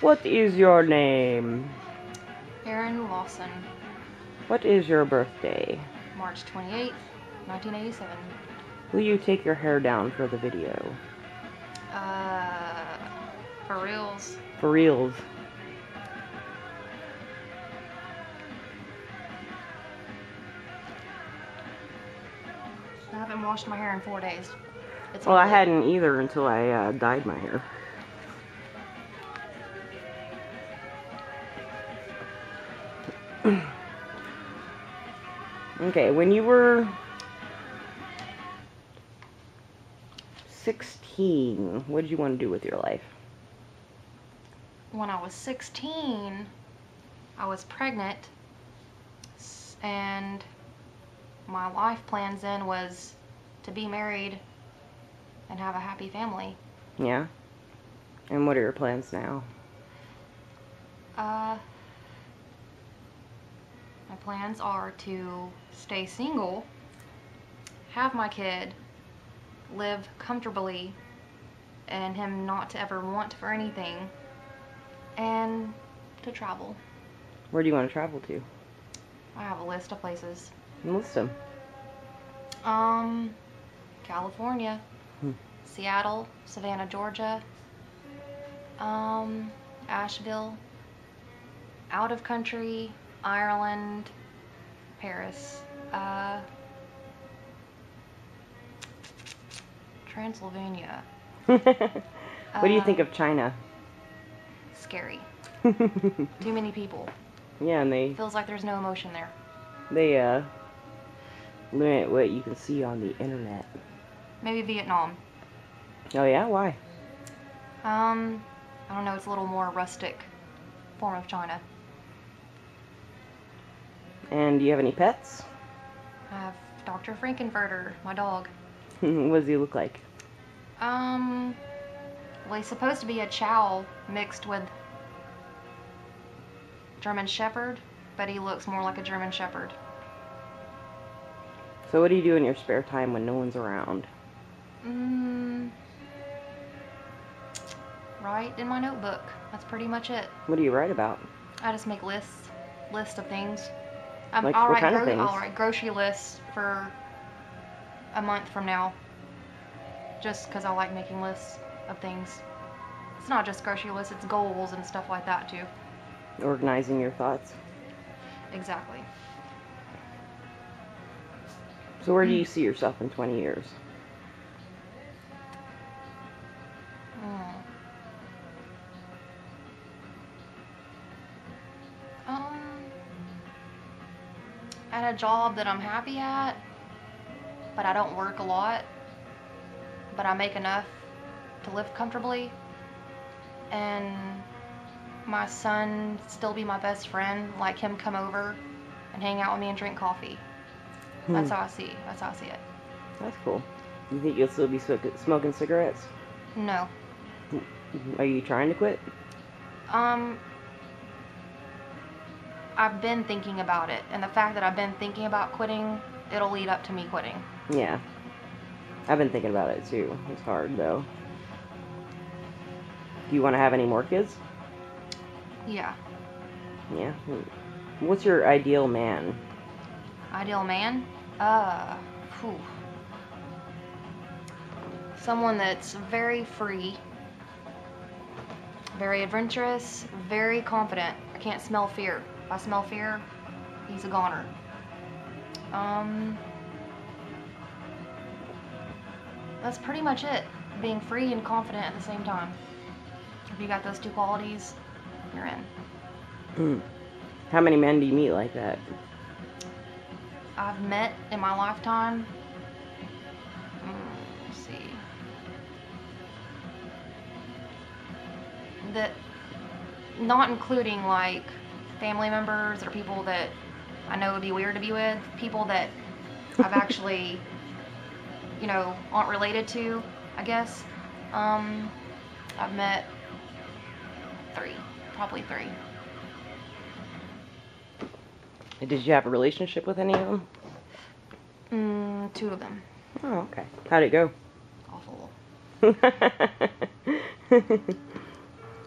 What is your name? Erin Lawson, What is your birthday? March 28th, 1987. Will you take your hair down for the video? For reals. For reals. I haven't washed my hair in 4 days. Well, I hadn't either until I dyed my hair. Okay, when you were 16, what did you want to do with your life? When I was 16, I was pregnant, and my life plans then was to be married and have a happy family. Yeah? And what are your plans now? My plans are to stay single, have my kid, live comfortably, and him not to ever want for anything, and to travel. Where do you want to travel to? I have a list of places. List them. California, Seattle, Savannah, Georgia, Asheville, out of country, Ireland, Paris, Transylvania. What do you think of China? Scary. Too many people. Yeah, and Feels like there's no emotion there. they limit what you can see on the internet. Maybe Vietnam. Oh yeah? Why? I don't know, it's a little more rustic form of China. And do you have any pets? I have Dr. Frankenfurter, my dog. What does he look like? Well, he's supposed to be a Chow mixed with German Shepherd, but he looks more like a German Shepherd. So what do you do in your spare time when no one's around? Write in my notebook. That's pretty much it. What do you write about? I just make lists of things. Like, I'll what kind of things? I'll write grocery lists for a month from now, just because I like making lists of things. It's not just grocery lists, it's goals and stuff like that too. Organizing your thoughts. Exactly. So where do you see yourself in 20 years? At a job that I'm happy at, but I don't work a lot, but I make enough to live comfortably, and my son still be my best friend, like him come over and hang out with me and drink coffee. That's how I see it. That's cool. You think you'll still be smoking cigarettes? No. Are you trying to quit? I've been thinking about it, and the fact that I've been thinking about quitting, it'll lead up to me quitting. Yeah. I've been thinking about it too. It's hard though. Do you want to have any more kids? Yeah. Yeah. What's your ideal man? Ideal man? Someone that's very free, very adventurous, very confident. I can't smell fear. If I smell fear, he's a goner. That's pretty much it. Being free and confident at the same time. If you got those two qualities, you're in. How many men do you meet like that? I've met in my lifetime, let's see, that, not including like family members or people that I know would be weird to be with, people that I've actually, aren't related to, I guess. I've met probably three. Did you have a relationship with any of them? 2 of them. Oh, okay. How'd it go? Awful.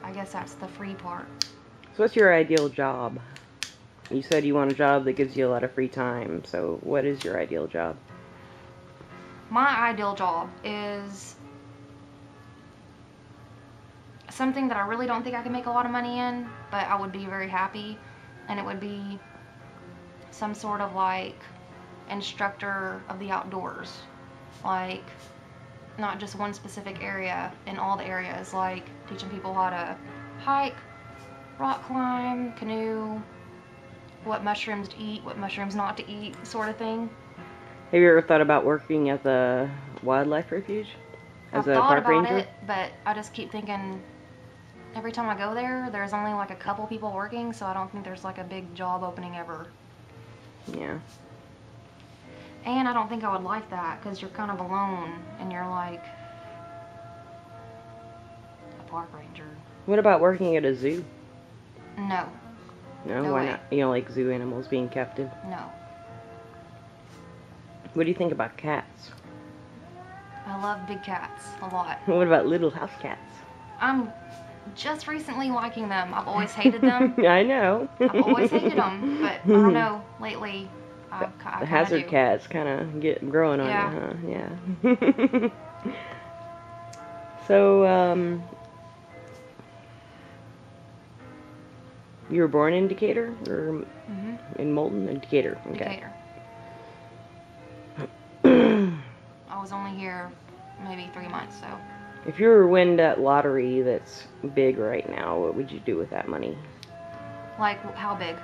I I guess that's the free part. So what's your ideal job? You said you want a job that gives you a lot of free time. So what is your ideal job? My ideal job is something that I really don't think I can make a lot of money in, but I would be very happy, and it would be some sort of like instructor of the outdoors, like not just one specific area, in all the areas, like teaching people how to hike, rock climb, canoe, what mushrooms to eat, what mushrooms not to eat, sort of thing. Have you ever thought about working at the wildlife refuge as I've a thought park about ranger? it, but I just keep thinking every time I go there, there's only like a couple people working, so I don't think there's like a big job opening ever. Yeah. And I don't think I would like that, because you're kind of alone, and you're like a park ranger. What about working at a zoo? No, No, No why way. not? You know, like zoo animals being captive. no. What do you think about cats? I love big cats a lot. What about little house cats? I'm just recently liking them. I've always hated them. I know. I've always hated them, but I don't know, lately I The kind hazard of do. cats kind of get growing on Yeah. you, huh? Yeah. So, you were born in Decatur or Mm-hmm. in Moulton? In Decatur. Okay. Decatur. I was only here maybe 3 months, so. If you were to win that lottery that's big right now, what would you do with that money? Like, how big?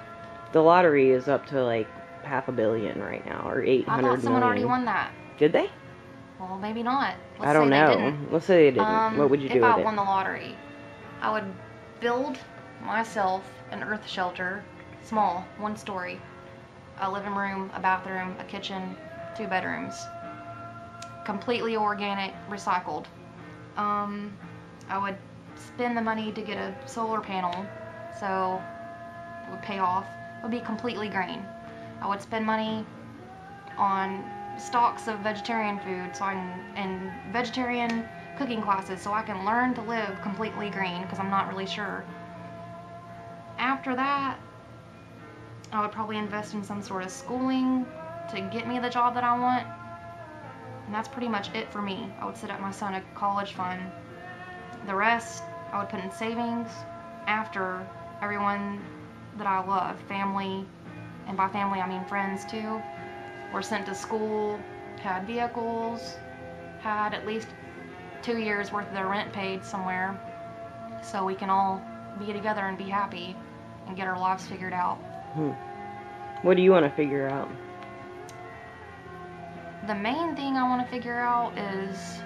The lottery is up to like $500 million right now, or 800 I thought someone already won that. Did they? Well, maybe not. Let's I don't say they know. didn't. Let's say they didn't. What would you do If I with won it? the lottery, I would build myself an earth shelter, small, 1 story, a living room, a bathroom, a kitchen, 2 bedrooms, completely organic, recycled. I would spend the money to get a solar panel, so it would pay off. It would be completely green. I would spend money on stocks of vegetarian food, and vegetarian cooking classes, so I can learn to live completely green, because I'm not really sure. After that, I would probably invest in some sort of schooling to get me the job that I want. And that's pretty much it for me. I would set up my son a college fund. The rest, I would put in savings after everyone that I love, family, and by family I mean friends too, were sent to school, had vehicles, had at least 2 years worth of their rent paid somewhere, so we can all be together and be happy and get our lives figured out. What do you want to figure out? The main thing I want to figure out is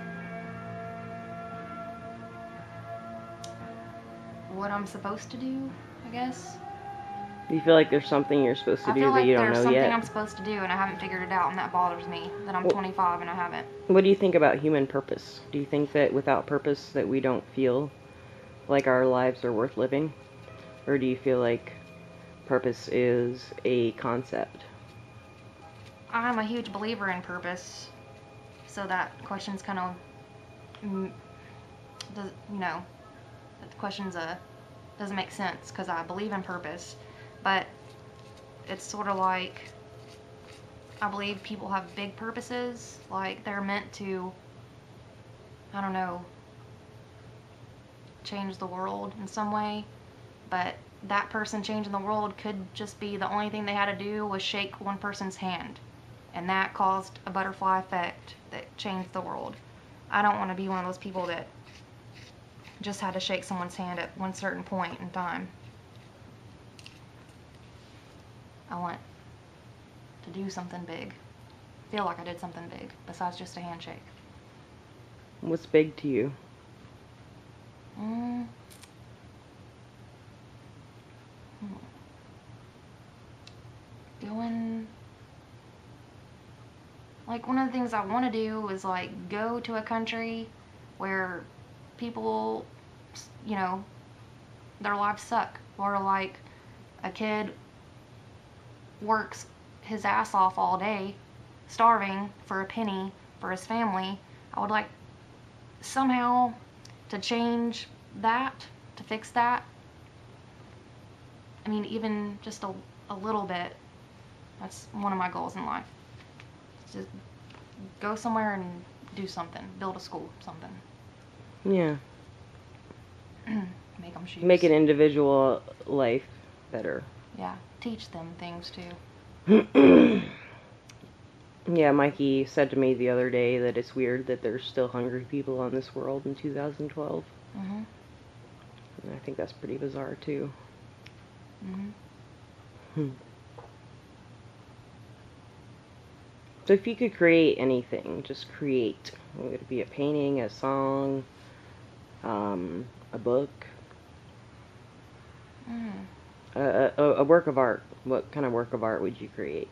what I'm supposed to do, I guess. Do you feel like there's something you're supposed to I do feel that like you don't there's know something yet? I'm supposed to do and I haven't figured it out, and that bothers me, that I'm Well- 25 and I haven't. What do you think about human purpose? Do you think that without purpose that we don't feel like our lives are worth living? Or do you feel like purpose is a concept? I'm a huge believer in purpose, so that question's kind of, that question's doesn't make sense, because I believe in purpose, but it's sort of like, I believe people have big purposes, like they're meant to, I don't know, change the world in some way, but that person changing the world could just be the only thing they had to do was shake one person's hand, and that caused a butterfly effect that changed the world. I don't want to be one of those people that just had to shake someone's hand at one certain point in time. I want to do something big. Feel like I did something big besides just a handshake. What's big to you? Doing, like, one of the things I want to do is like go to a country where people, their lives suck, or like a kid works his ass off all day, starving for a penny for his family. I would like somehow to change that, to fix that. I mean, even just a little bit. That's one of my goals in life. Just go somewhere and do something. Build a school, something. Yeah. Make them shoes. Make an individual life better. Yeah, teach them things too. Yeah, Mikey said to me the other day that it's weird that there's still hungry people on this world in 2012. Mhm. And I think that's pretty bizarre too. Mhm. So if you could create anything, just create. Would it be a painting, a song, a book, a work of art? What kind of work of art would you create?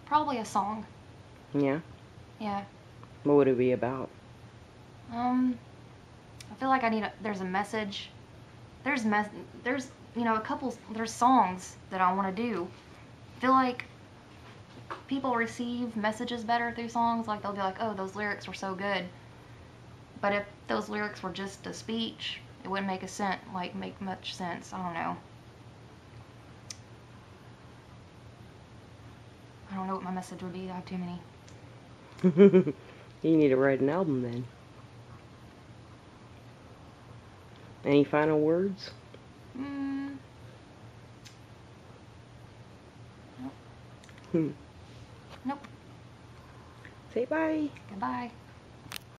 Probably a song. Yeah? Yeah. What would it be about? I feel like there's a message. There's there's songs that I want to do. I feel like people receive messages better through songs. Like they'll be like, "Oh, those lyrics were so good." But if those lyrics were just a speech, it wouldn't make much sense. I don't know. I don't know what my message would be. I have too many. You need to write an album then. Any final words? Nope. Say bye. Goodbye.